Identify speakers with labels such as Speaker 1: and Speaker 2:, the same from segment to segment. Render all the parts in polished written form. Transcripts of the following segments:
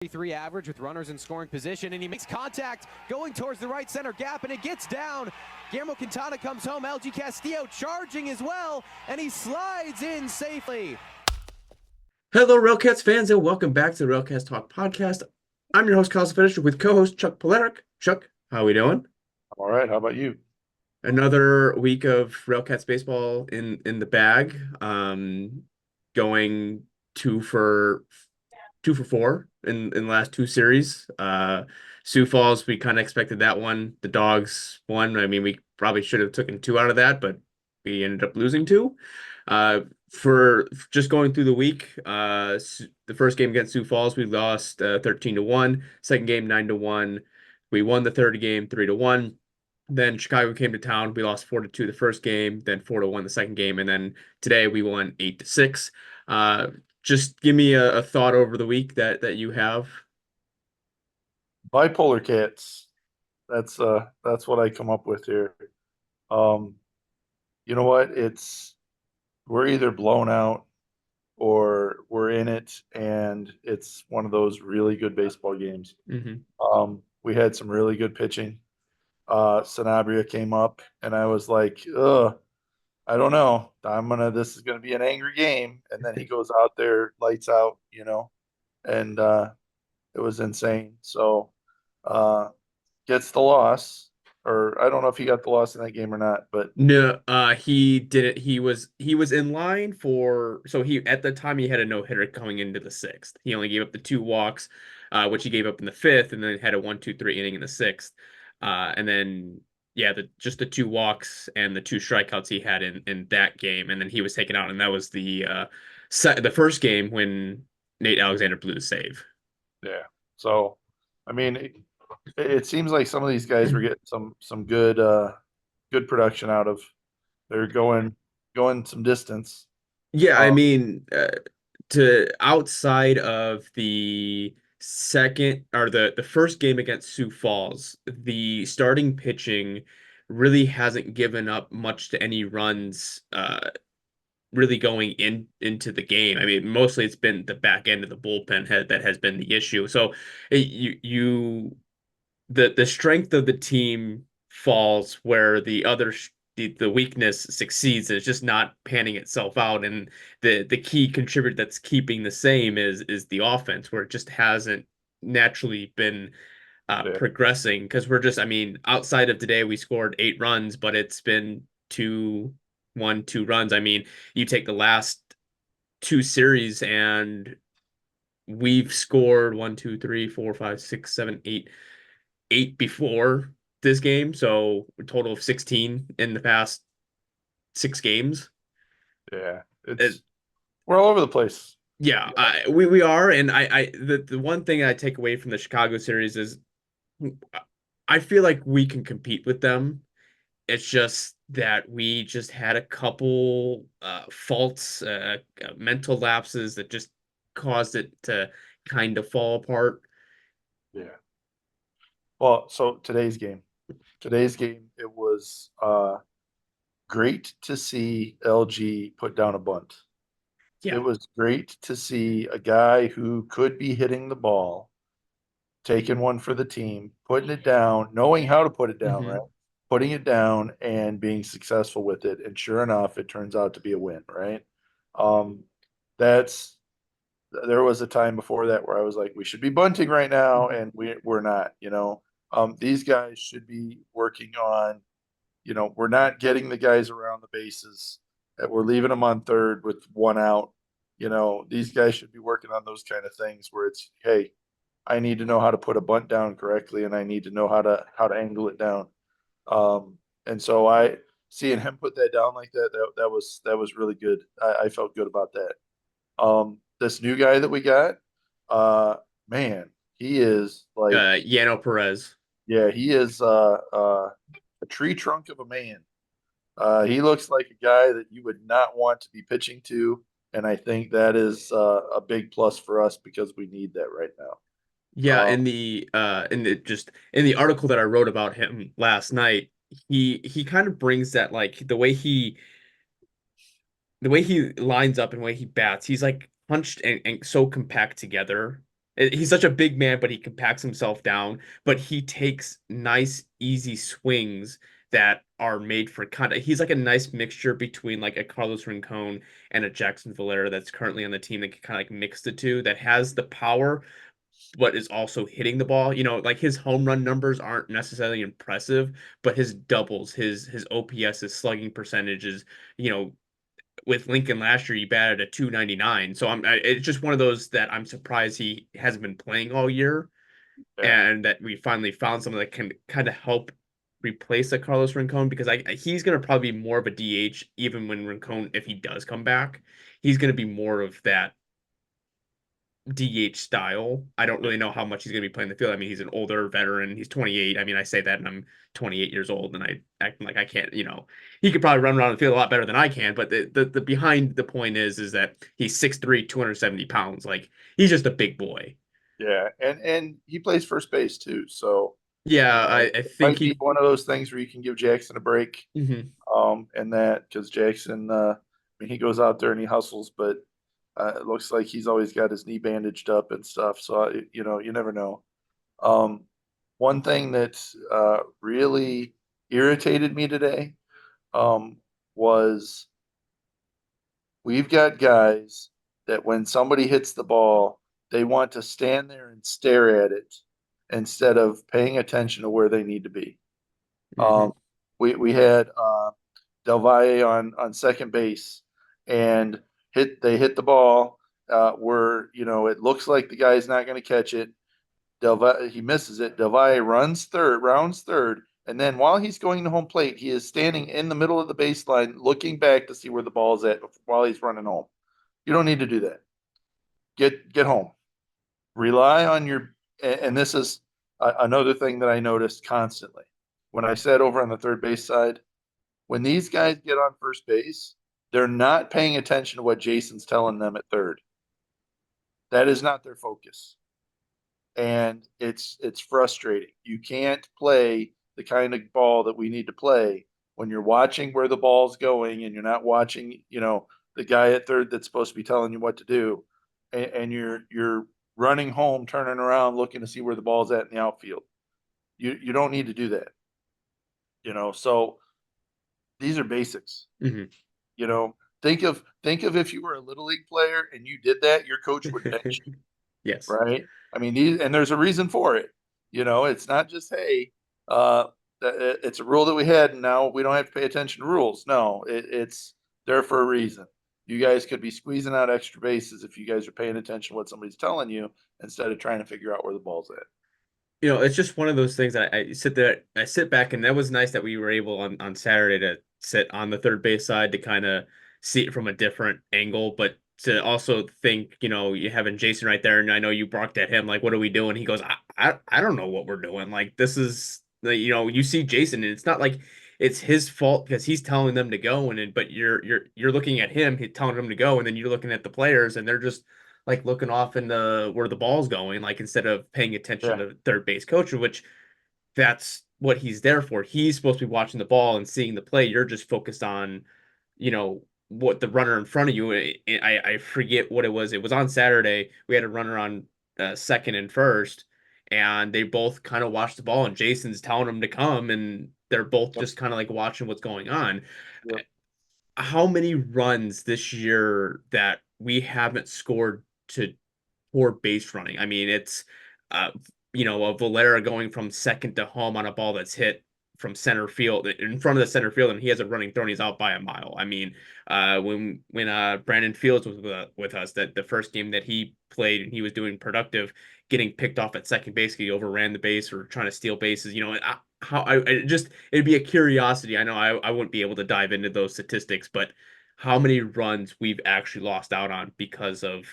Speaker 1: 3 average with runners in scoring position, and he makes contact going towards the right center gap, and it gets down. Guillermo Quintana comes home. LG Castillo charging as well, and he slides in safely.
Speaker 2: Hello, RailCats fans, and welcome back to the RailCats Talk podcast. I'm your host, Svetich, with co-host Chuck Polarek. Chuck, how are we doing?
Speaker 3: All right. How about you?
Speaker 2: Another week of RailCats baseball in the bag. Going two for four in the last two series. Sioux Falls, we kind of expected that one. The Dogs won. I mean, we probably should have taken two out of that, but we ended up losing two. For just going through the week, the first game against Sioux Falls, we lost 13-1. Second game, 9-1. We won the third game, 3-1. Then Chicago came to town. We lost 4-2 the first game, then 4-1 the second game, and then today we won 8-6. Just give me a thought over the week that you have.
Speaker 3: Bipolar cats. That's what I come up with here. You know what? We're either blown out or we're in it, and it's one of those really good baseball games. We had some really good pitching. Sanabria came up, and I was like, ugh, I don't know. This is gonna be an angry game. And then he goes out there, lights out, and it was insane. So gets the loss, or I don't know if he got the loss in that game or not, but
Speaker 2: No, he didn't. He was in line for, so he at the time he had a no-hitter coming into the sixth. He only gave up the two walks, which he gave up in the fifth, and then had a 1-2-3 inning in the sixth. And then yeah, just the two walks and the two strikeouts he had in that game, and then he was taken out, and that was the first game when Nate Alexander blew the save.
Speaker 3: yeah. So I mean, it seems like some of these guys were getting some good production out of. They're going some distance.
Speaker 2: Yeah, I
Speaker 3: Um,
Speaker 2: mean, to outside of the second or the first game against Sioux Falls, the starting pitching really hasn't given up much to any runs really going into the game. I mean, mostly it's been the back end of the bullpen that has been the issue. So the strength of the team falls where the weakness succeeds. It's just not panning itself out, and the key contributor that's keeping the same is the offense, where it just hasn't naturally been
Speaker 3: yeah,
Speaker 2: progressing. Because we're just, I mean, outside of today, we scored 8 runs, but it's been 2-1, 2 runs. I mean, you take the last two series and we've scored 1, 2, 3, 4, 5, 6, 7, 8 before this game, so a total of 16 in the past 6 games.
Speaker 3: yeah.
Speaker 2: It,
Speaker 3: We're all over the place.
Speaker 2: yeah, we are, and the one thing I take away from the Chicago series is I feel like we can compete with them. It's just that we just had a couple faults, mental lapses that just caused it to kind of fall apart.
Speaker 3: Yeah. Well, so today's game, it was great to see LG put down a bunt. It
Speaker 2: Yeah.
Speaker 3: was great to see a guy who could be hitting the ball, taking one for the team, putting it down, knowing how to put it down, right?
Speaker 2: Hmm.
Speaker 3: Putting it down and being successful with it. And sure enough, it turns out to be a win, right? Um, that's there was a time before that where I was like, we should be bunting right now, and we're not. These guys should be working on, we're not getting the guys around the bases. We're leaving them on third with one out. These guys should be working on those kind of things where it's, hey, I need to know how to put a bunt down correctly, and I need to know how to angle it down. And so I seeing him put that down like that was really good. I felt good about that. This new guy that we got, man, he is like,
Speaker 2: Yano Perez.
Speaker 3: yeah, he is a tree trunk of a man. He looks like a guy that you would not want to be pitching to, and I think that is a big plus for us because we need that right now.
Speaker 2: Yeah,
Speaker 3: Um,
Speaker 2: in the article that I wrote about him last night, he kind of brings that, like, the way he lines up and the way he bats, he's like punched and so compact together. He's such a big man, but he compacts himself down. But he takes nice, easy swings that are made for kind of. He's like a nice mixture between like a Carlos Rincon and a Jackson Valera that's currently on the team that can kind of like mix the two. That has the power, but is also hitting the ball. Like his home run numbers aren't necessarily impressive, but his doubles, his OPS, his slugging percentages, you know, with Lincoln last year, he batted a 299. So it's just one of those that I'm surprised he hasn't been playing all year,
Speaker 3: Yeah.
Speaker 2: and that we finally found someone that can kind of help replace a Carlos Rincon, because he's going to probably be more of a DH even when Rincon, if he does come back, he's going to be more of that DH style. I don't really know how much he's going to be playing the field. I mean, he's an older veteran. He's 28. I mean, I say that and I'm 28 years old and I act like I can't, he could probably run around the field a lot better than I can. But the behind the point is that he's 6'3", 270 pounds. Like, he's just a big boy.
Speaker 3: Yeah, and he plays first base too, so
Speaker 2: Yeah, I
Speaker 3: it
Speaker 2: think
Speaker 3: might be
Speaker 2: he.
Speaker 3: one of those things where you can give Jackson a break,
Speaker 2: Mhm.
Speaker 3: and that because Jackson, I mean, he goes out there and he hustles, but it looks like he's always got his knee bandaged up and stuff. So you never know. Um, one thing that really irritated me today was we've got guys that when somebody hits the ball, they want to stand there and stare at it instead of paying attention to where they need to be.
Speaker 2: Mhm.
Speaker 3: Um, we had Del Valle on second base, and they hit the ball where it looks like the guy's not going to catch it. Del Valle, he misses it. Del Valle rounds third, and then while he's going to home plate, he is standing in the middle of the baseline, looking back to see where the ball is at while he's running home. You don't need to do that. Get home. Rely on your. And this is another thing that I noticed constantly when I sat over on the third base side. When these guys get on first base, they're not paying attention to what Jason's telling them at third. That is not their focus. And it's frustrating. You can't play the kind of ball that we need to play when you're watching where the ball's going and you're not watching, the guy at third that's supposed to be telling you what to do, and you're running home, turning around, looking to see where the ball's at in the outfield. You don't need to do that. So these are basics.
Speaker 2: Mhm.
Speaker 3: You know, think of if you were a little league player and you did that, your coach would bench you,
Speaker 2: Yes.
Speaker 3: right? I mean, and there's a reason for it. It's not just hey, uh, it's a rule that we had, and now we don't have to pay attention to rules. No, it's there for a reason. You guys could be squeezing out extra bases if you guys are paying attention to what somebody's telling you instead of trying to figure out where the ball's at.
Speaker 2: It's just one of those things that I sit back, and that was nice that we were able on Saturday to sit on the third base side to kind of see it from a different angle, but to also think, you having Jason right there, and I know you barked at him like, "What are we doing?" He goes, "I don't know what we're doing. Like, this is like, you see Jason, and it's not like it's his fault because he's telling them to go, but you're looking at him, he's telling them to go, and then you're looking at the players, and they're just like looking off in the where the ball's going, like instead of paying attention
Speaker 3: Yeah,
Speaker 2: to third base coach, which that's what he's there for. He's supposed to be watching the ball and seeing the play. You're just focused on, what the runner in front of you. I forget what it was. It was on Saturday. We had a runner on second and first, and they both kind of watched the ball, and Jason's telling them to come, and they're both
Speaker 3: yep,
Speaker 2: just kind of like watching what's going on.
Speaker 3: yep.
Speaker 2: How many runs this year that we haven't scored to poor base running? I mean, it's uh a Valera going from second to home on a ball that's hit from center field in front of the center field, and he has a running throw and he's out by a mile. I mean, when Brandon Fields was with us, that the first game that he played and he was doing productive, getting picked off at second base, he overran the base or trying to steal bases. It'd be a curiosity. I know I wouldn't be able to dive into those statistics, but how many runs we've actually lost out on because of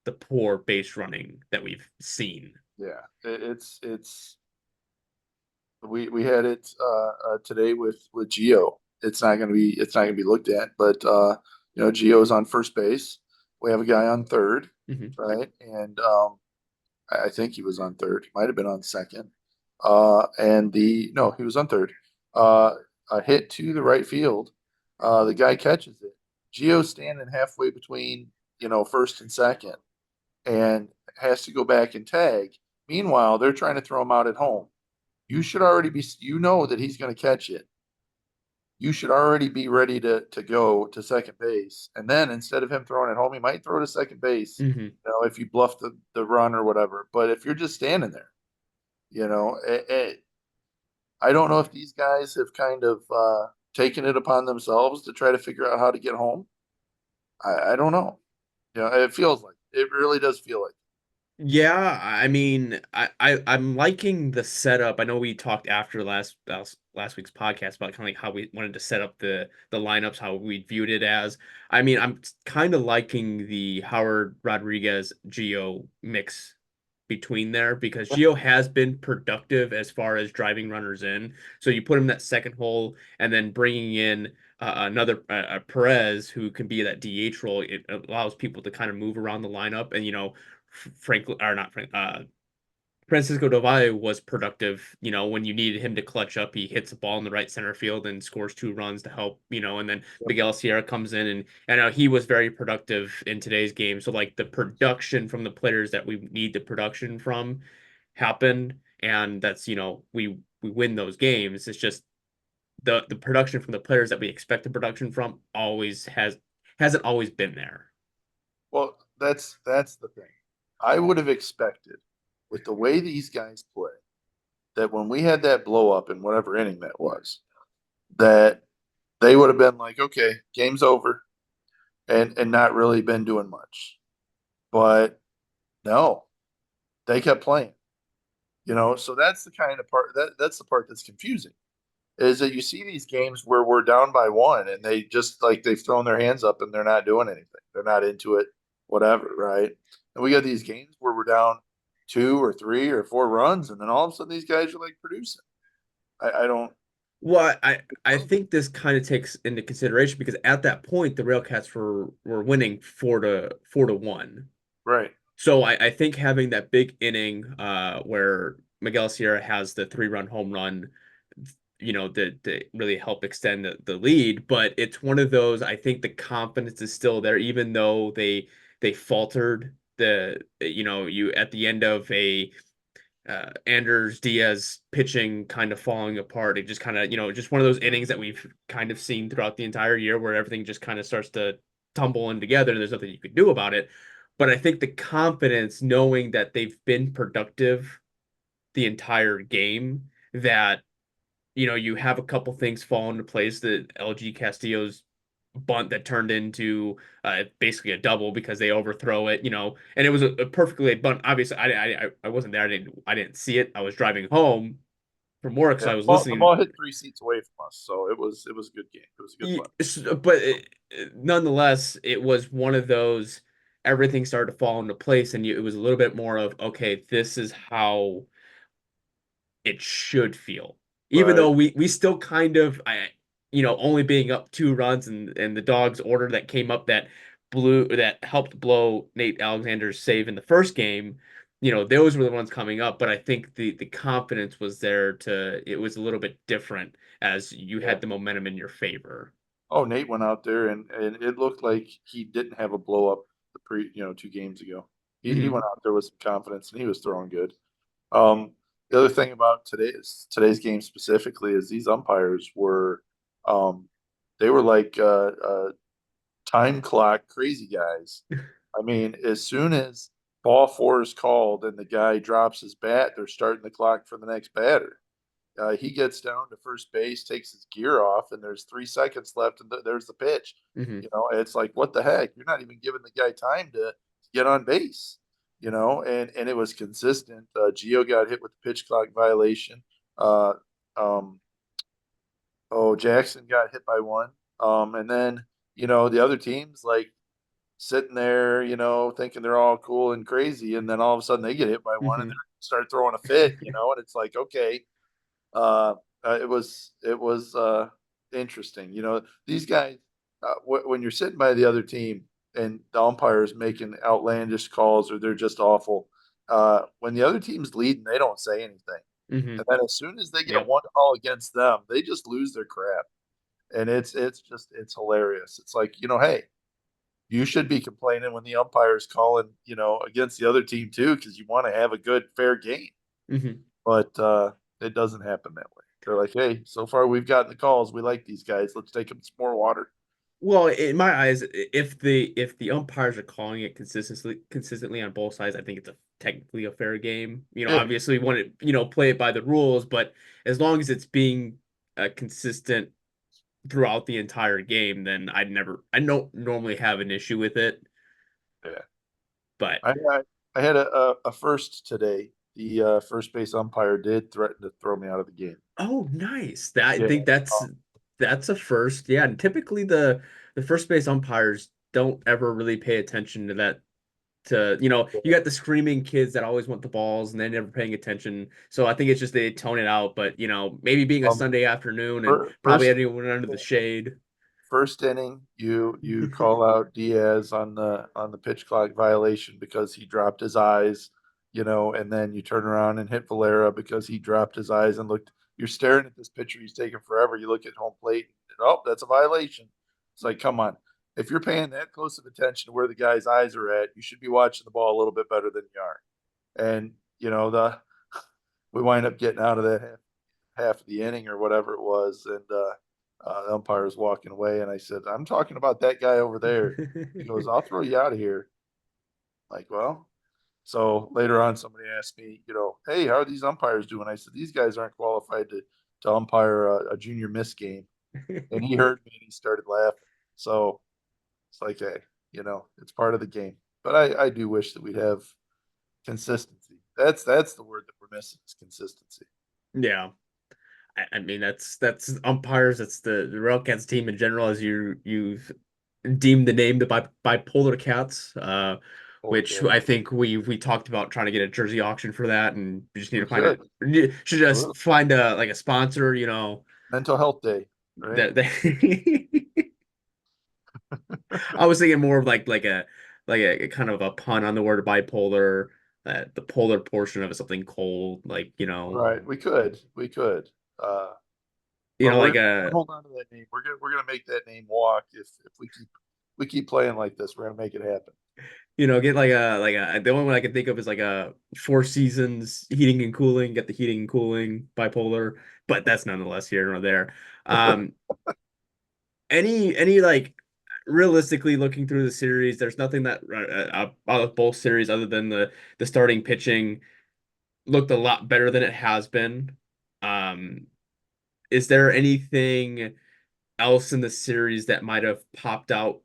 Speaker 2: the poor base running that we've seen.
Speaker 3: Yeah, it's we had it today with Geo. It's not gonna be looked at, but Geo's on first base. We have a guy on third,
Speaker 2: Mhm.
Speaker 3: right? And I think he was on third. He might have been on second. And the no, he was on third. A hit to the right field. The guy catches it. Geo's standing halfway between first and second. and has to go back and tag. Meanwhile, they're trying to throw him out at home. You should already be, you know that he's going to catch it. You should already be ready to go to second base. And then instead of him throwing it home, he might throw to second base, if you bluff the run or whatever. But if you're just standing there, I don't know if these guys have kind of taken it upon themselves to try to figure out how to get home. I don't know. It feels like it really does feel like.
Speaker 2: Yeah, I mean, I'm liking the setup. I know we talked after last week's podcast about kind of like how we wanted to set up the lineups, how we viewed it as. I mean, I'm kind of liking the Howard Rodriguez Gio mix between there because Gio has been productive as far as driving runners in. So you put him in that second hole and then bringing in another Perez who can be that DH role. It allows people to kind of move around the lineup and Franklin or not Frank Francisco Del Valle was productive, when you needed him to clutch up, he hits a ball in the right center field and scores 2 runs to help, and then Miguel Sierra comes in and I know he was very productive in today's game. So like the production from the players that we need the production from happened, and that's, we win those games. It's just the production from the players that we expect the production from always hasn't always been there.
Speaker 3: Well, that's the thing. I would have expected, with the way these guys play, that when we had that blow up in whatever inning that was, that they would have been like, okay, game's over, and not really been doing much. But no, they kept playing. So that's the kind of part that's the part that's confusing. Is that you see these games where we're down by one and they just like they've thrown their hands up and they're not doing anything. They're not into it, whatever, right? And we got these games where we're down 2 or 3 or 4 runs, and then all of a sudden these guys are like producing. I don't.
Speaker 2: Well, I think this kind of takes into consideration because at that point the RailCats were winning 4-1.
Speaker 3: Right.
Speaker 2: So I think having that big inning where Miguel Sierra has the 3-run home run, that really help extend the lead. But it's one of those, I think the confidence is still there, even though they faltered you at the end of a Anders Diaz pitching kind of falling apart. It just kind of, just one of those innings that we've kind of seen throughout the entire year where everything just kind of starts to tumble in together and there's nothing you could do about it. But I think the confidence knowing that they've been productive the entire game, that, you have a couple things fall into place, that LG Castillo's bunt that turned into basically a double because they overthrow it, and it was a perfectly laid bunt. Obviously, I wasn't there. I didn't see it. I was driving home from work, so
Speaker 3: Yeah,
Speaker 2: I was
Speaker 3: the
Speaker 2: listening.
Speaker 3: ball hit 3 seats away from us, so it was a good game. It was a good one.
Speaker 2: But nonetheless, it was one of those. Everything started to fall into place, and it was a little bit more of okay. This is how it should feel. Even
Speaker 3: Right.
Speaker 2: though we still kind of only being up 2 runs and the Dogs order that came up that helped blow Nate Alexander's save in the first game, those were the ones coming up. But I think the confidence was there it was a little bit different as you
Speaker 3: Yeah.
Speaker 2: had the momentum in your favor.
Speaker 3: Oh, Nate went out there and it looked like he didn't have a blow up 2 games ago. He
Speaker 2: Hmm.
Speaker 3: went out there with some confidence and he was throwing good. Um, the other thing about today's game specifically is these umpires um, they were like time clock crazy guys. I mean, as soon as ball 4 is called and the guy drops his bat, they're starting the clock for the next batter. He gets down to first base, takes his gear off, and there's 3 seconds left, and there's the pitch.
Speaker 2: Hmm.
Speaker 3: It's like, what the heck? You're not even giving the guy time to get on base. And it was consistent. Gio got hit with the pitch clock violation. Uh, um, Jackson got hit by one. And then the other teams like sitting there, thinking they're all cool and crazy, and then all of a sudden they get hit by one and
Speaker 2: Hmm.
Speaker 3: they start throwing a fit. And it's like, okay, uh, it was interesting. These guys, when you're sitting by the other team and the umpires making outlandish calls or they're just awful, when the other team's leading, they don't say anything.
Speaker 2: Hmm.
Speaker 3: And then as soon as they get a
Speaker 2: Yep.
Speaker 3: one call against them, they just lose their crap. And it's hilarious. It's like, hey, you should be complaining when the umpire's calling, against the other team too, because you want to have a good, fair game.
Speaker 2: Mhm.
Speaker 3: But it doesn't happen that way. They're like, hey, so far we've gotten the calls. We like these guys. Let's take them some more water.
Speaker 2: Well, in my eyes, if the umpires are calling it consistently on both sides, I think it's technically a fair game.
Speaker 3: Yeah.
Speaker 2: Obviously, want to play it by the rules, but as long as it's being consistent throughout the entire game, then I don't normally have an issue with it.
Speaker 3: Yeah.
Speaker 2: But
Speaker 3: I had a first today. The first base umpire did threaten to throw me out of the game.
Speaker 2: oh, nice. I
Speaker 3: Yeah.
Speaker 2: think that's a first. Yeah, and typically the first base umpires don't ever really pay attention to that. You got the screaming kids that always want the balls and they're never paying attention. So I think it's just they tone it out. But maybe being a
Speaker 3: Um,
Speaker 2: Sunday afternoon and probably
Speaker 3: first
Speaker 2: anyone under the shade.
Speaker 3: first inning, you call out Diaz on the pitch clock violation because he dropped his eyes, and then you turn around and hit Valera because he dropped his eyes and looked. You're staring at this pitcher. He's taking forever. You look at home plate. And, oh, that's a violation. It's like, come on. If you're paying that close of attention to where the guy's eyes are at, you should be watching the ball a little bit better than you are. And the we wind up getting out of that half of the inning or whatever it was, and the umpire was walking away, and I said, "I'm talking about that guy over there." He goes, "I'll throw you out of here." Like, well, so later on, somebody asked me, "Hey, how are these umpires doing?" I said, "These guys aren't qualified to umpire a junior miss game." And he heard me and he started laughing. So it's like, hey, it's part of the game. But I do wish that we'd have consistency. That's the word that we're missing is consistency.
Speaker 2: Yeah. I mean that's umpires, that's the RailCats team in general, as you've deemed the name the bipolar cats, which
Speaker 3: Okay.
Speaker 2: I think we talked about trying to get a jersey auction for that, and we just need
Speaker 3: We
Speaker 2: to find it.
Speaker 3: could.
Speaker 2: Should just find a like a sponsor,
Speaker 3: Mental health day, right?
Speaker 2: that I was thinking more of like a kind of a pun on the word bipolar, the polar portion of it, something cold, like
Speaker 3: Right. We could. But
Speaker 2: like
Speaker 3: we're
Speaker 2: a
Speaker 3: hold on to that name. We're gonna make that name walk if we keep playing like this. We're gonna make it happen.
Speaker 2: Get like a the only one I can think of is like a Four Seasons heating and cooling, get the heating and cooling bipolar, but that's nonetheless here nor there. Um, any like realistically looking through the series, there's nothing that out of both series other than the starting pitching looked a lot better than it has been. Um, is there anything else in the series that might have popped out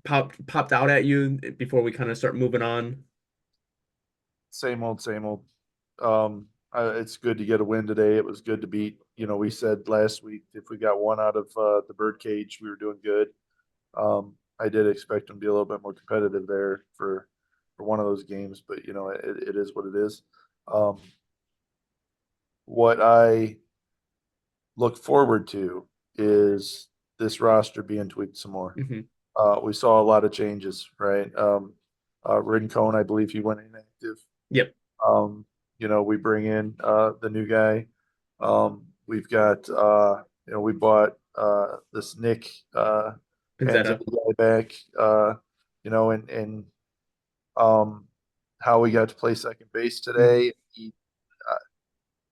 Speaker 2: at you before we kind of start moving on?
Speaker 3: Same old, same old. It's good to get a win today. It was good to beat. We said last week if we got one out of the bird cage, we were doing good. I did expect them to be a little bit more competitive there for one of those games, but it is what it is. Um, what I look forward to is this roster being tweaked some more.
Speaker 2: Hmm.
Speaker 3: We saw a lot of changes, right? Rincon, I believe he went inactive.
Speaker 2: Yep.
Speaker 3: Um, we bring in the new guy. We've got we bought this Nick Anzaldi
Speaker 2: Pinzetta.
Speaker 3: guy back. And how we got to play second base
Speaker 2: Hmm.
Speaker 3: today.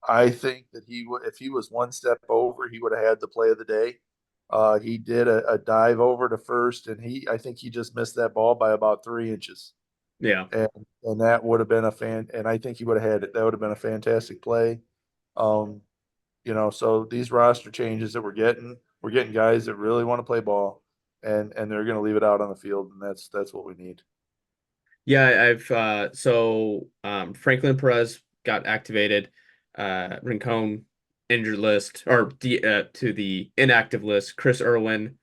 Speaker 3: I think that if he was one step over, he would have had the play of the day. He did a dive over to first, and I think he just missed that ball by about 3 inches,
Speaker 2: Yeah.
Speaker 3: and that would have been and I think he would have had it. That would have been a fantastic play. Um, so these roster changes that we're getting guys that really want to play ball, and they're going to leave it out on the field, and that's what we need.
Speaker 2: Yeah, I've Franklin Perez got activated, Rincon injured list or to the inactive list. Chris Irwin,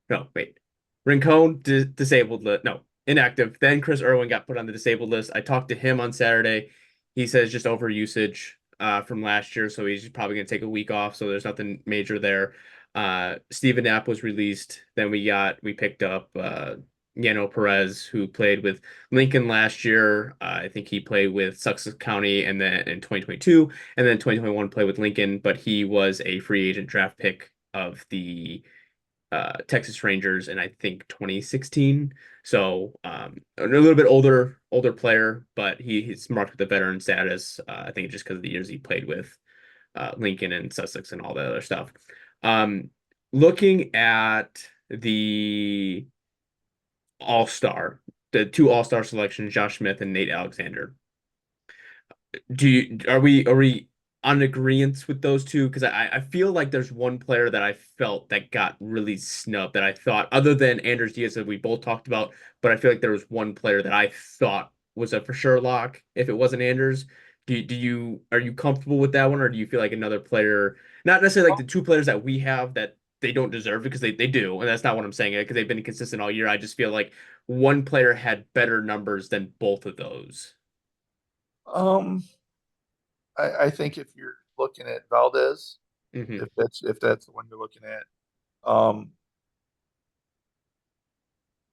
Speaker 2: no, wait. Rincon disabled list. No, inactive. Then Chris Irwin got put on the disabled list. I talked to him on Saturday. He says just overusage from last year, so he's probably gonna take a week off. So there's nothing major there. Steven Knapp was released. Then we picked up Yano Perez, who played with Lincoln last year. I think he played with Sussex County and then in 2022, and then 2021 played with Lincoln, but he was a free agent draft pick of the Texas Rangers in I think 2016. So a little bit older player, but he's marked with the veteran status. I think just because of the years he played with Lincoln and Sussex and all that other stuff. Um, Looking at the All Star, the two All Star selections, Josh Smith and Nate Alexander. Are we on agreement with those two? Because I feel like there's one player that I felt that got really snubbed that I thought, other than Anders Diaz that we both talked about, but I feel like there was one player that I thought was a for sure lock if it wasn't Anders. Are you comfortable with that one, or do you feel like another player, not necessarily like the two players that we have that they don't deserve because they do, and that's not what I'm saying because they've been consistent all year. I just feel like one player had better numbers than both of those.
Speaker 3: Um, I think if you're looking at Valdez,
Speaker 2: Hmm.
Speaker 3: if that's the one you're looking at, um,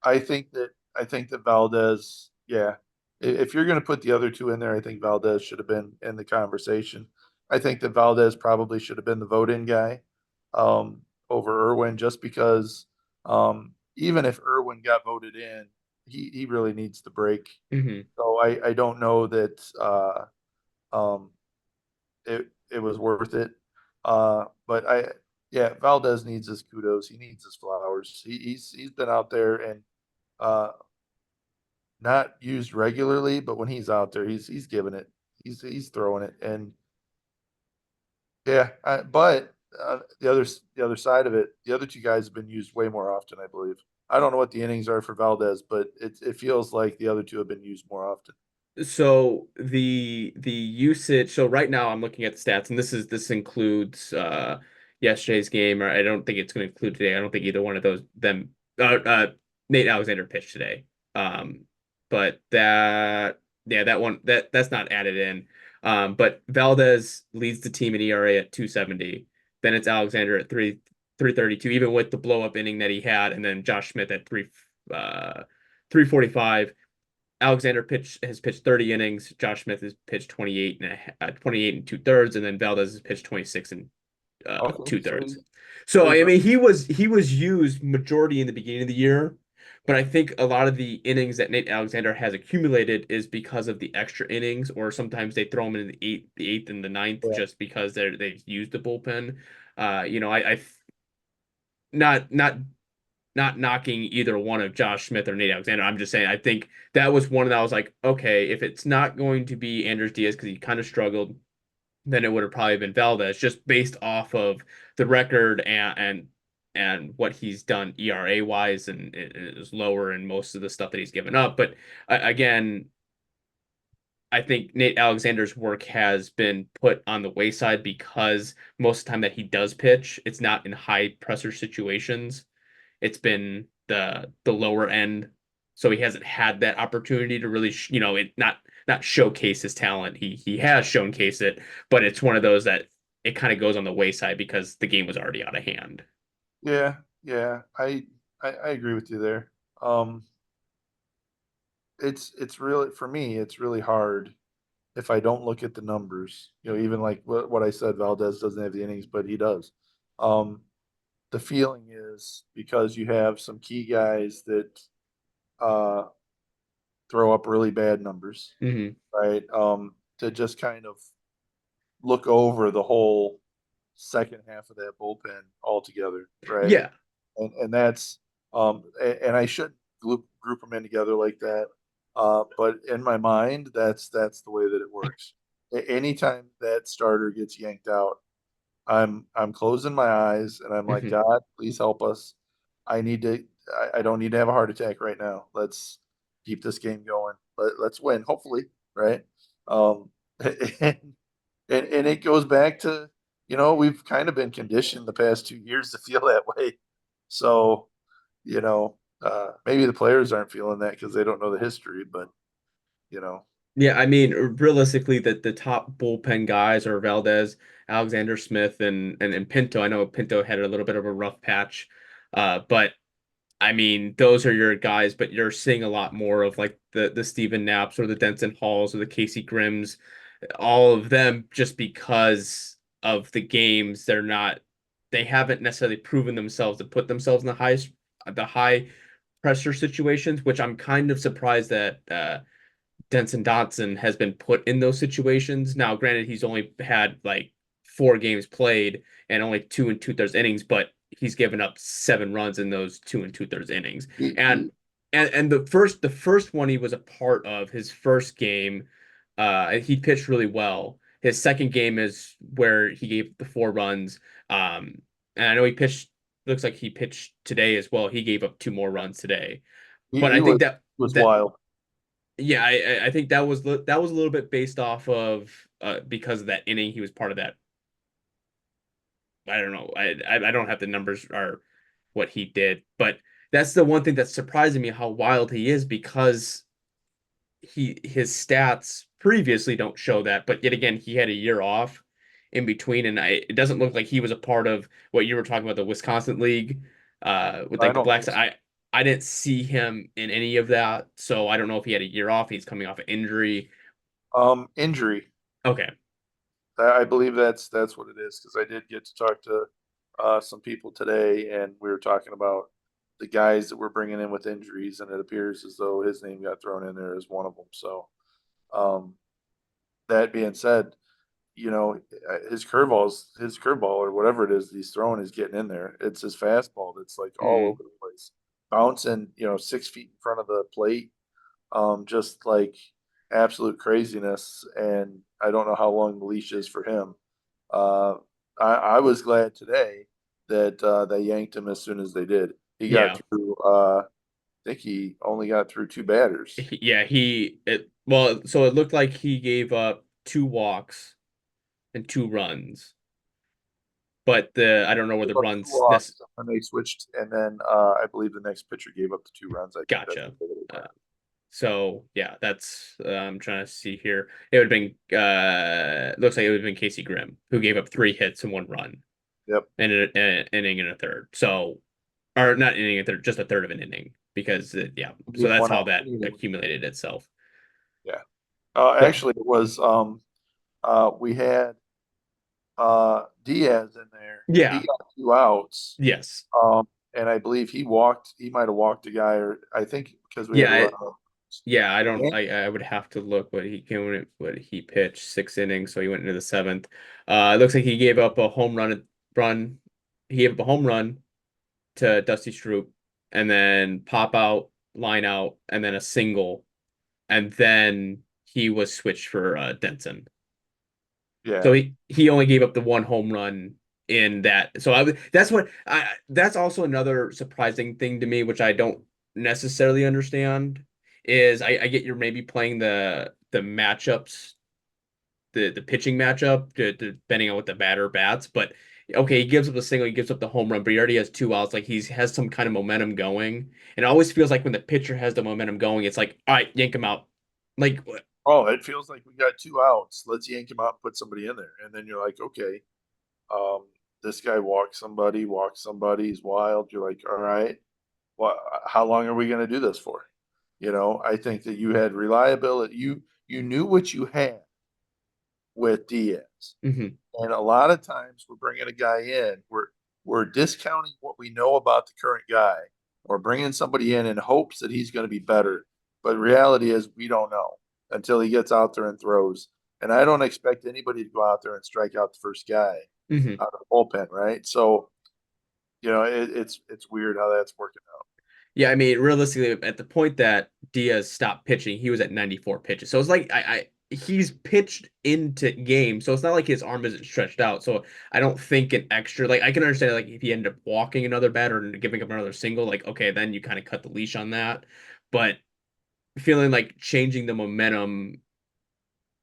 Speaker 3: I think that Valdez, yeah. If you're going to put the other two in there, I think Valdez should have been in the conversation. I think that Valdez probably should have been the vote-in guy over Irwin, just because even if Irwin got voted in, he really needs the break.
Speaker 2: Hmm.
Speaker 3: So I don't know that um, it was worth it. But yeah, Valdez needs his kudos. He needs his flowers. He's been out there and uh, not used regularly, but when he's out there, he's giving it. He's throwing it, and yeah. But the other side of it, the other two guys have been used way more often, I believe. I don't know what the innings are for Valdez, but it feels like the other two have been used more often.
Speaker 2: So the usage. So right now I'm looking at the stats, and this includes yesterday's game, or I don't think it's going to include today. I don't think either one of those them Nate Alexander pitched today. Um, but that yeah that one that's not added in. But Valdez leads the team in ERA at 270. Then it's Alexander at 332, even with the blow up inning that he had, and then Josh Smith at 345. Alexander has pitched 30 innings. Josh Smith has pitched 28 and 2/3, and then Valdez has pitched 26 and
Speaker 3: Okay,
Speaker 2: two
Speaker 3: so
Speaker 2: thirds. So
Speaker 3: he's
Speaker 2: I mean, he was used majority in the beginning of the year, but I think a lot of the innings that Nate Alexander has accumulated is because of the extra innings, or sometimes they throw him in the eighth and the ninth
Speaker 3: yeah,
Speaker 2: just because they've used the bullpen. I not knocking either one of Josh Smith or Nate Alexander. I'm just saying I think that was one that I was like, okay, if it's not going to be Anders Diaz because he kind of struggled, then it would have probably been Valdez, just based off of the record and what he's done ERA wise, and it is lower in most of the stuff that he's given up. But again, I think Nate Alexander's work has been put on the wayside because most of the time that he does pitch, it's not in high pressure situations. It's been the lower end, so he hasn't had that opportunity to really, not showcase his talent. He has showcased it, but it's one of those that it kind of goes on the wayside because the game was already out of hand.
Speaker 3: yeah, yeah. I agree with you there. Um, it's really for me, it's really hard if I don't look at the numbers. Even like what I said, Valdez doesn't have the innings, but he does. Um, the feeling is because you have some key guys that uh, throw up really bad numbers,
Speaker 2: Hmm.
Speaker 3: right? To just kind of look over the whole second half of that bullpen altogether, right?
Speaker 2: Yeah,
Speaker 3: And that's and I should group them in together like that. But in my mind, that's the way that it works. Anytime that starter gets yanked out, I'm closing my eyes and I'm like,
Speaker 2: hmm
Speaker 3: God, please help us. I need to. I don't need to have a heart attack right now. Let's keep this game going. Let's win, hopefully, right? And, and it goes back to we've kind of been conditioned the past 2 years to feel that way. So maybe the players aren't feeling that because they don't know the history, but you know,
Speaker 2: yeah. I mean, realistically, the top bullpen guys are Valdez, Alexander Smith, and Pinto. I know Pinto had a little bit of a rough patch, but I mean, those are your guys, but you're seeing a lot more of like the Steven Knapps or the Denson Halls or the Casey Grimms, all of them just because of the games. They're not. they haven't necessarily proven themselves to put themselves in the high pressure situations, which I'm kind of surprised that Denson Dotson has been put in those situations. Now, granted, he's only had like 4 games played and only 2 2/3 innings, but he's given up 7 runs in those 2 2/3 innings. And
Speaker 3: He,
Speaker 2: and the first one he was a part of, his first game, he pitched really well. His second game is where he gave the 4 runs. And I know he pitched, looks like he pitched today as well. He gave up 2 more runs today. But
Speaker 3: he
Speaker 2: I think that
Speaker 3: was
Speaker 2: that
Speaker 3: wild.
Speaker 2: yeah, I think that was a little bit based off of because of that inning. He was part of that. I don't know. I don't have the numbers or what he did, but that's the one thing that's surprising me how wild he is, because his stats previously don't show that, but yet again he had a year off in between, and it doesn't look like he was a part of what you were talking about, the Wisconsin League, with
Speaker 3: I
Speaker 2: like the
Speaker 3: don't
Speaker 2: Blacks.
Speaker 3: think so.
Speaker 2: I didn't see him in any of that, so I don't know if he had a year off. He's coming off an injury.
Speaker 3: Injury.
Speaker 2: Okay.
Speaker 3: I believe that's what it is because I did get to talk to some people today, and we were talking about the guys that we're bringing in with injuries, and it appears as though his name got thrown in there as one of them. So, um, that being said, his curveball or whatever it is he's throwing is getting in there. It's his fastball that's like all
Speaker 2: Mm,
Speaker 3: over the place, bouncing 6 feet in front of the plate, just like absolute craziness. And I don't know how long the leash is for him. Uh, I was glad today that they yanked him as soon as they did. He got
Speaker 2: yeah.
Speaker 3: through. I think he only got through 2 batters.
Speaker 2: Yeah, well, so it looked like he gave up 2 walks and 2 runs, but the I don't know where
Speaker 3: Gave
Speaker 2: the
Speaker 3: up two
Speaker 2: runs this
Speaker 3: walks, and they switched, and then I believe the next pitcher gave up the 2 runs. I think that's
Speaker 2: gotcha.
Speaker 3: what they
Speaker 2: Uh,
Speaker 3: went.
Speaker 2: so yeah, that's I'm trying to see here. It would have been looks like it would have been Casey Grimm who gave up 3 hits and 1 run
Speaker 3: Yep.
Speaker 2: and an inning and a third. So, or not inning and a third, just a third of an inning, because yeah. So
Speaker 3: Leave
Speaker 2: that's
Speaker 3: one
Speaker 2: how
Speaker 3: out.
Speaker 2: that accumulated itself.
Speaker 3: Yeah.
Speaker 2: So
Speaker 3: Actually, it was we had Diaz in there. He
Speaker 2: yeah,
Speaker 3: got 2 outs.
Speaker 2: yes.
Speaker 3: Um, and I believe he walked. He might have walked a guy, or I think because we had
Speaker 2: Yeah,
Speaker 3: to run.
Speaker 2: yeah, I don't.
Speaker 3: Yeah.
Speaker 2: I would have to look what he pitched, 6 innings, so he went into the seventh. It looks like he gave up a home run. He gave up a home run to Dusty Stroop, and then pop out, line out, and then a single, and then he was switched for Denson.
Speaker 3: Yeah.
Speaker 2: So he only gave up the 1 home run in that. So that's also another surprising thing to me, which I don't necessarily understand. Is I get you're maybe playing the matchups, the pitching matchup, depending on what the batter bats. But okay, he gives up the single, he gives up the home run, but he already has 2 outs. Like he has some kind of momentum going. And it always feels like when the pitcher has the momentum going, it's like, all right, yank him out. Like,
Speaker 3: Oh, it feels like we got 2 outs. Let's yank him out and put somebody in there. And then you're like, okay, um, this guy walks somebody. He's wild. You're like, all right, what? How long are we going to do this for? I think that you had reliability. You knew what you had with Diaz.
Speaker 2: mhm.
Speaker 3: And a lot of times we're bringing a guy in, we're discounting what we know about the current guy. We're bringing somebody in hopes that he's going to be better. But reality is we don't know until he gets out there and throws. And I don't expect anybody to go out there and strike out the first guy
Speaker 2: Mhm.
Speaker 3: out of the bullpen, right? So, it's weird how that's working out.
Speaker 2: Yeah, I mean, realistically, at the point that Diaz stopped pitching, he was at 94 pitches. So it's like he's pitched into games, so it's not like his arm isn't stretched out. So I don't think an extra, like, I can understand, like, if he ended up walking another batter and giving up another single, like, okay, then you kind of cut the leash on that. But feeling like changing the momentum,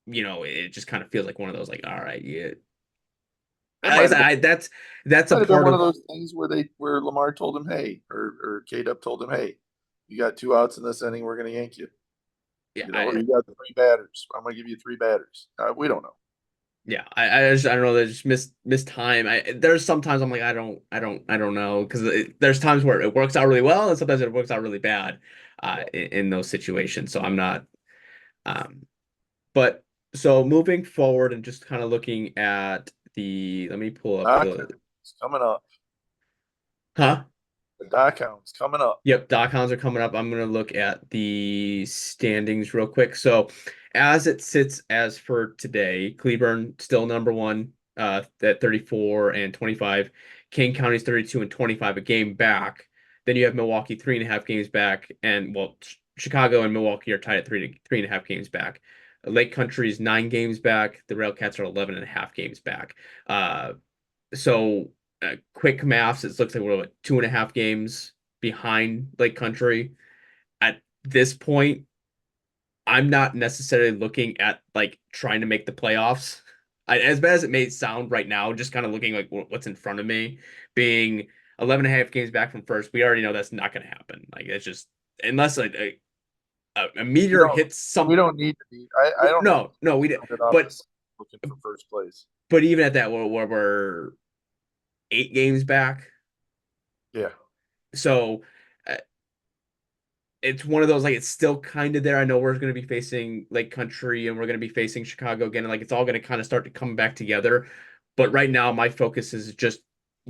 Speaker 2: it just kind of feels like one of those, like, all right, yeah.
Speaker 3: It
Speaker 2: Like I
Speaker 3: might have
Speaker 2: said,
Speaker 3: been
Speaker 2: that's a
Speaker 3: might have been
Speaker 2: part
Speaker 3: one of
Speaker 2: of,
Speaker 3: those things where Lamar told him, hey, or K-Dub told him, hey, you got 2 outs in this inning, we're gonna yank you.
Speaker 2: yeah,
Speaker 3: Or you got 3 batters. I'm gonna give you 3 batters. We don't know.
Speaker 2: yeah, I don't know. There's just missed time. There's sometimes I'm like I don't know, because there's times where it works out really well and sometimes it works out really bad, in those situations. So I'm not, um, but so moving forward and just kind of looking at let me pull up
Speaker 3: Okay. Hounds coming up.
Speaker 2: Huh?
Speaker 3: The Dock Hounds coming up.
Speaker 2: Yep, Dock Hounds are coming up. I'm gonna look at the standings real quick. So, as it sits as for today, Cleburne still number one, at 34 and 25. Kane County's 32 and 25, a game back. Then you have Milwaukee 3.5 games back, and well, Chicago and Milwaukee are tied at 3.5 games back. Lake Country's 9 games back. The RailCats are 11.5 games back. Uh, so quick maths, it looks like we're what, 2.5 games behind Lake Country. At this point, I'm not necessarily looking at like trying to make the playoffs. As bad as it may sound right now, just kind of looking like what's in front of me, being 11.5 games back from first, we already know that's not going to happen. Like it's just unless like a meteor hits some.
Speaker 3: We don't need to be. I don't
Speaker 2: No, no, we did. But
Speaker 3: looking for first place.
Speaker 2: But even at that, we're 8 games back.
Speaker 3: Yeah.
Speaker 2: So it's one of those like it's still kind of there. I know we're going to be facing Lake Country and we're going to be facing Chicago again, and like it's all going to kind of start to come back together. But right now, my focus is just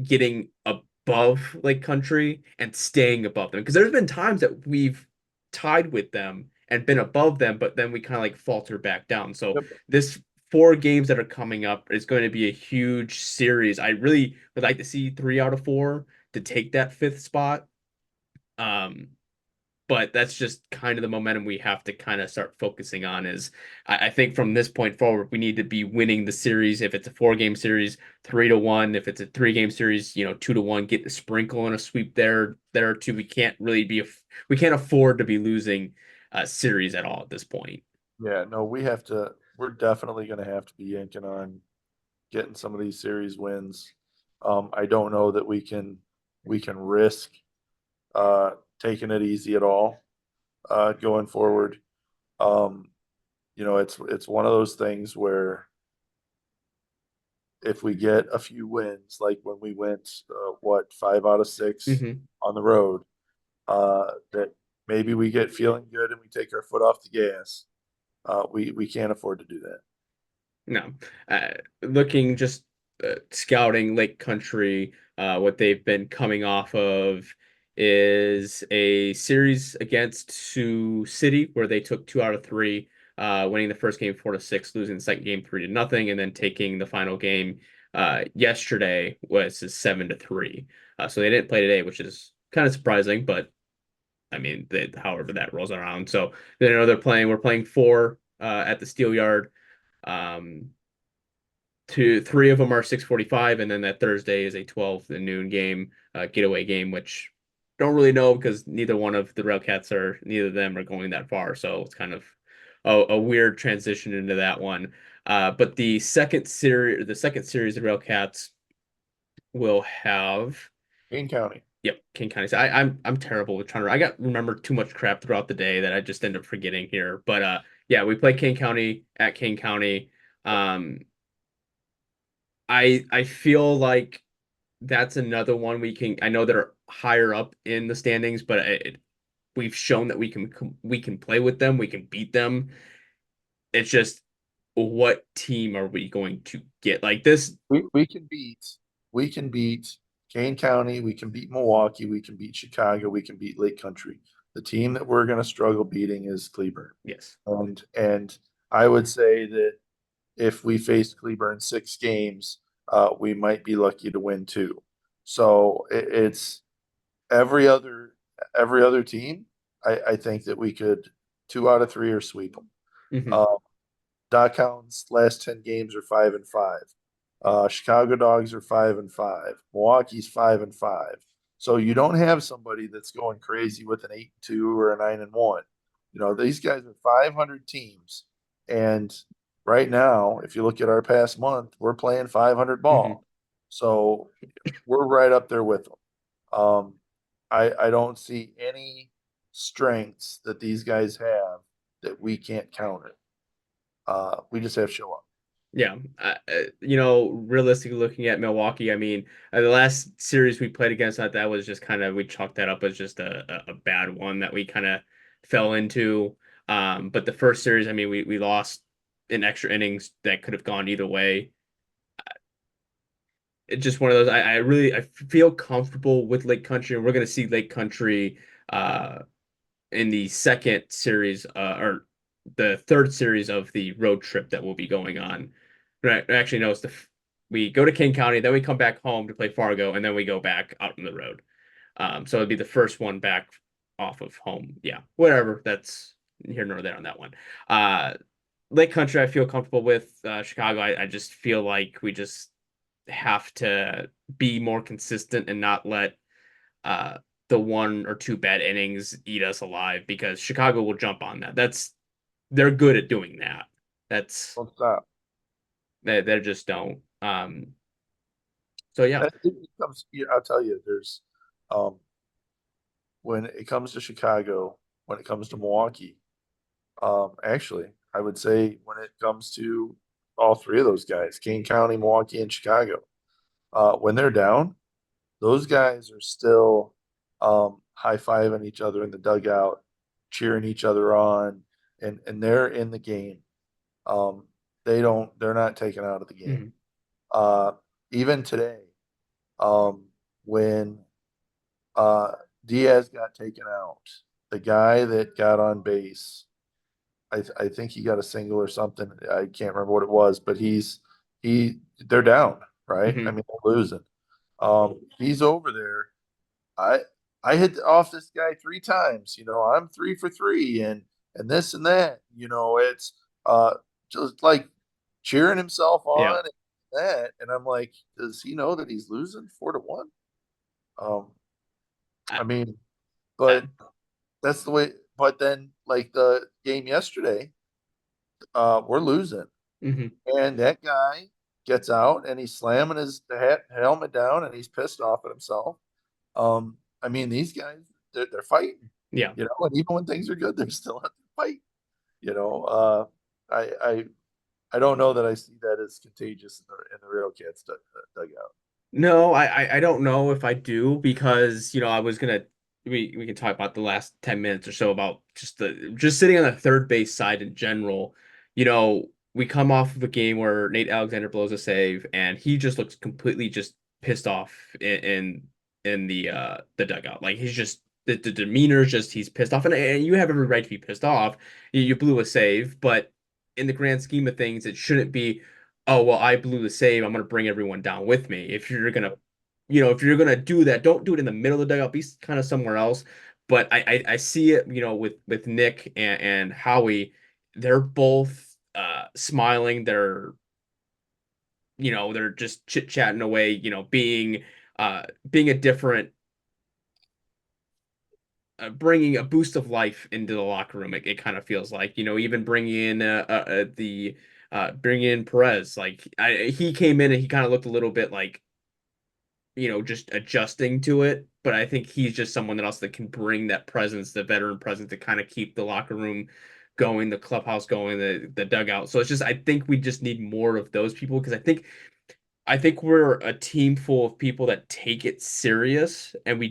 Speaker 2: getting above Lake Country and staying above them because there's been times that we've tied with them and been above them, but then we kind of like falter back down. So
Speaker 3: Yep.
Speaker 2: this 4 games that are coming up is going to be a huge series. I really would like to see 3 out of 4 to take that 5th spot. But that's just kind of the momentum we have to kind of start focusing on is I think from this point forward, we need to be winning the series. If it's a 4-game series, 3-1. If it's a 3-game series, 2-1, get the sprinkle and a sweep there too. We can't afford to be losing a series at all at this point.
Speaker 3: Yeah, no, we're definitely going to have to be yanking on getting some of these series wins. I don't know that we can risk taking it easy at all going forward. It's one of those things where if we get a few wins, like when we went 5 out of 6 on the road, that maybe we get feeling good and we take our foot off the gas. We can't afford to do that.
Speaker 2: No, looking just scouting Lake Country, what they've been coming off of is a series against Sioux City where they took 2 out of 3, winning the first game 4-6, losing the second game 3-0, and then taking the final game yesterday was 7-3. So they didn't play today, which is kind of surprising, but I mean, however that rolls around. So we're playing 4 at the Steel Yard. 3 of them are 6:45, and then that Thursday is a 12 noon game, getaway game, which don't really know because neither of them are going that far. So it's kind of a weird transition into that one. But the second series of RailCats will have
Speaker 3: Kane County.
Speaker 2: Yep, King County. So I'm terrible with trying to. I got remember too much crap throughout the day that I just end up forgetting here. But yeah, we play Kane County at Kane County. I feel like that's another one we can. I know they're higher up in the standings, but we've shown that we can play with them. We can beat them. It's just what team are we going to get like this?
Speaker 3: We can beat Kane County. We can beat Milwaukee. We can beat Chicago. We can beat Lake Country. The team that we're going to struggle beating is Cleburne.
Speaker 2: Yes,
Speaker 3: and I would say that if we face Cleburne 6 games, we might be lucky to win 2. So it's every other team. I think that we could 2 out of 3 or sweep them.
Speaker 2: Mhm.
Speaker 3: Dock Hounds last 10 games are 5-5. Chicago Dogs are 5-5. Milwaukee's 5-5. So you don't have somebody that's going crazy with an 8-2 or a 9-1. These guys are 500 teams, and right now, if you look at our past month, we're playing 500 ball. So we're right up there with them. I don't see any strengths that these guys have that we can't counter. We just have to show up.
Speaker 2: Yeah, realistically looking at Milwaukee, I mean, the last series we played against that was just kind of we chalked that up as just a bad one that we kind of fell into. But the first series, I mean, we lost in extra innings that could have gone either way. it's just one of those. I feel comfortable with Lake Country, and we're gonna see Lake Country in the second series or the third series of the road trip that we'll be going on. Right, actually, no, we go to Kane County, then we come back home to play Fargo, and then we go back out on the road. So it'd be the first one back off of home. Yeah, whatever. That's here nor there on that one. Uh, Lake Country, I feel comfortable with. Chicago, I just feel like we just have to be more consistent and not let uh, the one or two bad innings eat us alive because Chicago will jump on that. They're good at doing that. That's
Speaker 3: Don't stop.
Speaker 2: they just don't. So yeah.
Speaker 3: I think it comes, yeah, I'll tell you, there's um, when it comes to Chicago, when it comes to Milwaukee, actually, I would say when it comes to all three of those guys, Kane County, Milwaukee, and Chicago, when they're down, those guys are still high-fiving each other in the dugout, cheering each other on, and they're in the game. Um, they're not taken out of the game.
Speaker 2: Mhm.
Speaker 3: Uh, even today, when uh, Diaz got taken out, the guy that got on base, I think he got a single or something. I can't remember what it was, but they're down, right? I
Speaker 2: Mhm.
Speaker 3: mean, they're losing. He's over there. I I hit off this guy 3 times. I'm 3 for 3, and this and that. It's just like cheering himself
Speaker 2: Yeah.
Speaker 3: on and that. And I'm like, does he know that he's losing 4-1? Um,
Speaker 2: I,
Speaker 3: I mean,
Speaker 2: I,
Speaker 3: but that's the way. But then, like the game yesterday, we're losing,
Speaker 2: mhm.
Speaker 3: and that guy gets out and he's slamming his helmet down and he's pissed off at himself. I mean, these guys, they're fighting,
Speaker 2: Yeah.
Speaker 3: and even when things are good, they're still out to fight. You know, I, I, I don't know that I see that as contagious in the RailCats dugout.
Speaker 2: No, I don't know if I do because I was gonna we can talk about the last 10 minutes or so about just sitting on the third base side in general. We come off of a game where Nate Alexander blows a save and he just looks completely just pissed off in the dugout. Like he's just the demeanor is just he's pissed off and you have every right to be pissed off. You blew a save, but in the grand scheme of things, it shouldn't be, oh well, I blew the save, I'm gonna bring everyone down with me. If you're gonna do that, don't do it in the middle of the dugout, be kind of somewhere else. But I see it, with Nick and Howie, they're both smiling, they're just chit-chatting away, being a different, bringing a boost of life into the locker room. It kind of feels like, even bringing in Perez, like he came in and he kind of looked a little bit like, just adjusting to it. But I think he's just someone else that can bring that presence, the veteran presence, to kind of keep the locker room going, the clubhouse going, the dugout. So it's just, I think we just need more of those people because I think we're a team full of people that take it serious, and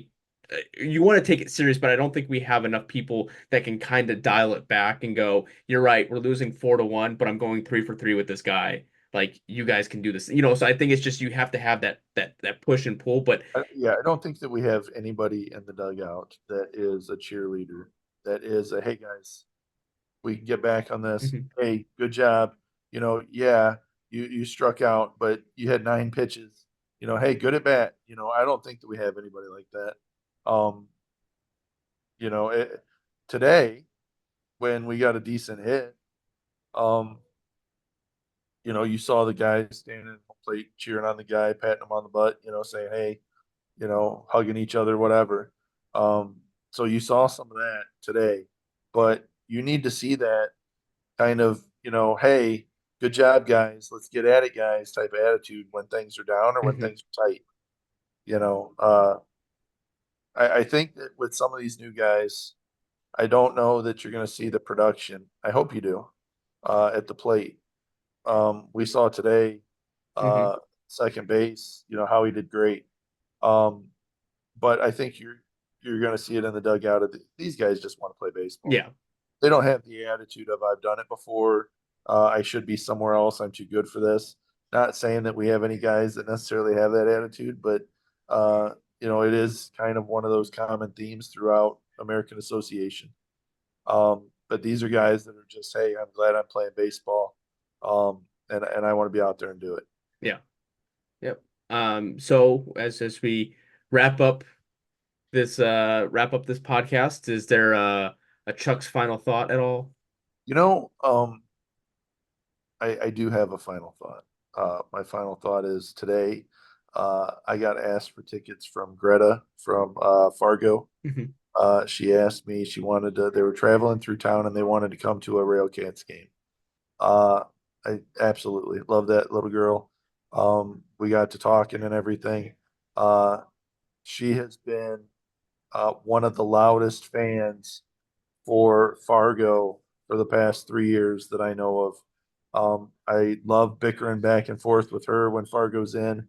Speaker 2: you want to take it serious, but I don't think we have enough people that can kind of dial it back and go, "You're right, we're losing 4-1, but I'm going 3 for 3 with this guy. Like you guys can do this." So I think it's just you have to have that push and pull. But
Speaker 3: Yeah, I don't think that we have anybody in the dugout that is a cheerleader. That is a, hey guys, we can get back on this.
Speaker 2: Mhm,
Speaker 3: Hey, good job. Yeah, you struck out, but you had 9 pitches. Hey, good at bat. I don't think that we have anybody like that. Um, you know, it, Today when we got a decent hit, um, you saw the guy standing at the plate cheering on the guy, patting him on the butt, saying, hey, hugging each other, whatever. So you saw some of that today, but you need to see that kind of, hey, good job, guys. Let's get at it, guys, type of attitude when things are down or when
Speaker 2: mhm,
Speaker 3: things are tight. You know, uh, I think that with some of these new guys, I don't know that you're going to see the production. I hope you do at the plate. We saw today,
Speaker 2: mhm.
Speaker 3: uh, second base, how he did great. Um, but I think you're going to see it in the dugout. These guys just want to play baseball.
Speaker 2: Yeah.
Speaker 3: They don't have the attitude of I've done it before. I should be somewhere else. I'm too good for this. not saying that we have any guys that necessarily have that attitude, but it is kind of one of those common themes throughout American Association. But these are guys that are just, hey, I'm glad I'm playing baseball, and I want to be out there and do it.
Speaker 2: Yeah. Yep. So as we wrap up this podcast, is there a Chuck's final thought at all?
Speaker 3: I do have a final thought. My final thought is today, I got asked for tickets from Greta from Fargo.
Speaker 2: Mhm.
Speaker 3: She asked me, they were traveling through town and they wanted to come to a RailCats game. I absolutely love that little girl. We got to talking and everything. She has been one of the loudest fans for Fargo for the past 3 years that I know of. I love bickering back and forth with her when Fargo's in.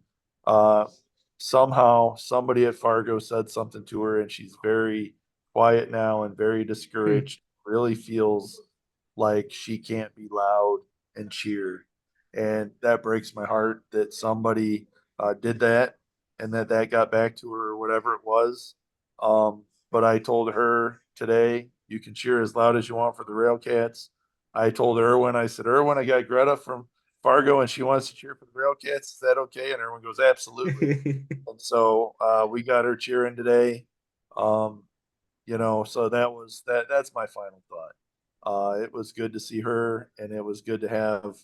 Speaker 3: Somehow somebody at Fargo said something to her and she's very quiet now and very discouraged. Really feels like she can't be loud and cheer. And that breaks my heart that somebody did that and that got back to her or whatever it was. But I told her today, you can cheer as loud as you want for the RailCats. I told Erwin, I said, Erwin, I got Greta from Fargo and she wants to cheer for the RailCats. Is that okay? And Erwin goes, absolutely. And so we got her cheering today. So that's my final thought. It was good to see her and it was good to have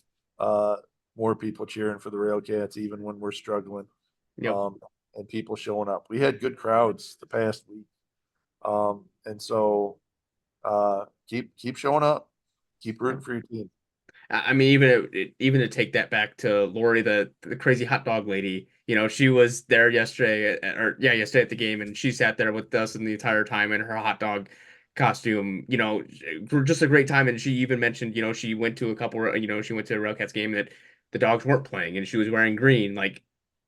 Speaker 3: more people cheering for the RailCats, even when we're struggling.
Speaker 2: Yep.
Speaker 3: And people showing up. We had good crowds the past week. And so keep showing up, keep rooting for your team.
Speaker 2: I mean, even to take that back to Lori, the crazy hot dog lady, she was there yesterday at the game, and she sat there with us in the entire time in her hot dog costume, for just a great time. And she even mentioned, she went to a RailCats game that the dogs weren't playing, and she was wearing green. Like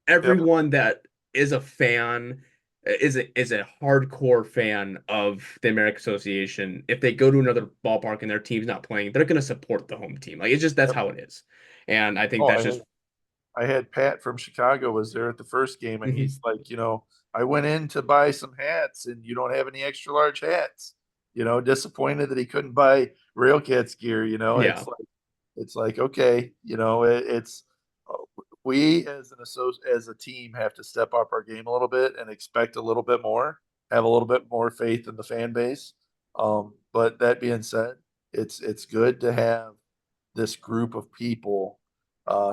Speaker 2: everyone that is a fan is a hardcore fan of the American Association. If they go to another ballpark and their team's not playing, they're going to support the home team. Like it's just that's how it is. And I think that's just.
Speaker 3: I had Pat from Chicago was there at the first game, and he's like, I went in to buy some hats, and you don't have any extra large hats. Disappointed that he couldn't buy RailCats gear.
Speaker 2: Yeah.
Speaker 3: It's like okay, it's we as a team have to step up our game a little bit and expect a little bit more, have a little bit more faith in the fan base. But that being said, it's good to have this group of people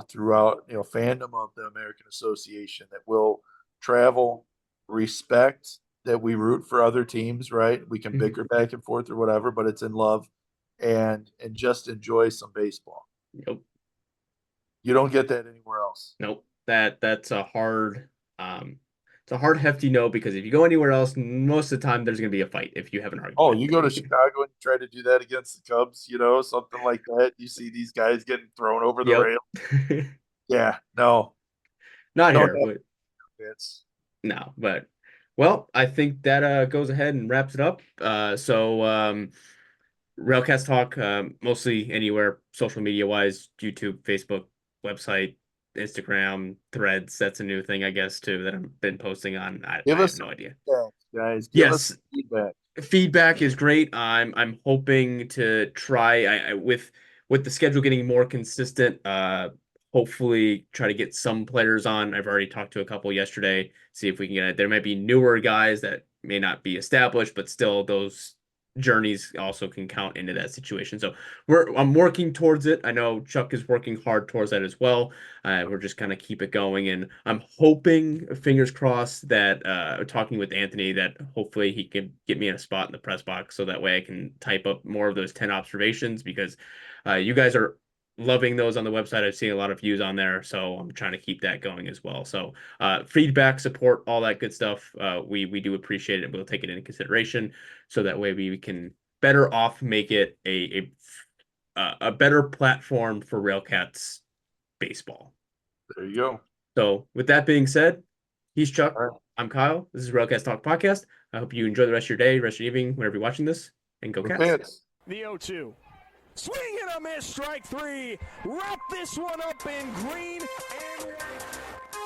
Speaker 3: throughout fandom of the American Association that will travel, respect that we root for other teams, right? We can bicker back and forth or whatever, but it's in love and just enjoy some baseball.
Speaker 2: Yep.
Speaker 3: You don't get that anywhere else.
Speaker 2: Nope. That's a hard hefty no, because if you go anywhere else, most of the time there's gonna be a fight if you have an argument.
Speaker 3: Oh, you go to Chicago and try to do that against the Cubs, something like that. You see these guys getting thrown over the rail. Yeah, no.
Speaker 2: Not here, but
Speaker 3: it's
Speaker 2: no, but well, I think that goes ahead and wraps it up. RailCats Talk, mostly anywhere social media wise, YouTube, Facebook, website, Instagram, Threads. That's a new thing, I guess, too, that I've been posting on. I have no idea.
Speaker 3: Guys, give us feedback.
Speaker 2: Feedback is great. I'm hoping to try with the schedule getting more consistent. Hopefully try to get some players on. I've already talked to a couple yesterday. See if we can get it. There might be newer guys that may not be established, but still those journeys also can count into that situation. So I'm working towards it. I know Chuck is working hard towards that as well. We're just kind of keep it going, and I'm hoping, fingers crossed, that talking with Anthony, that hopefully he can get me in a spot in the press box so that way I can type up more of those 10 observations, because you guys are loving those on the website. I've seen a lot of views on there, so I'm trying to keep that going as well. So feedback, support, all that good stuff, we do appreciate it, and we'll take it into consideration, so that way we can better off make it a better platform for RailCats baseball.
Speaker 3: There you go.
Speaker 2: So with that being said, he's Chuck.
Speaker 3: Right.
Speaker 2: I'm Kyle. This is RailCats Talk Podcast. I hope you enjoy the rest of your day, rest of your evening, whenever you're watching this, and go Cats.
Speaker 4: The 0-2. Swing and a miss, strike three. Wrap this one up in green and white.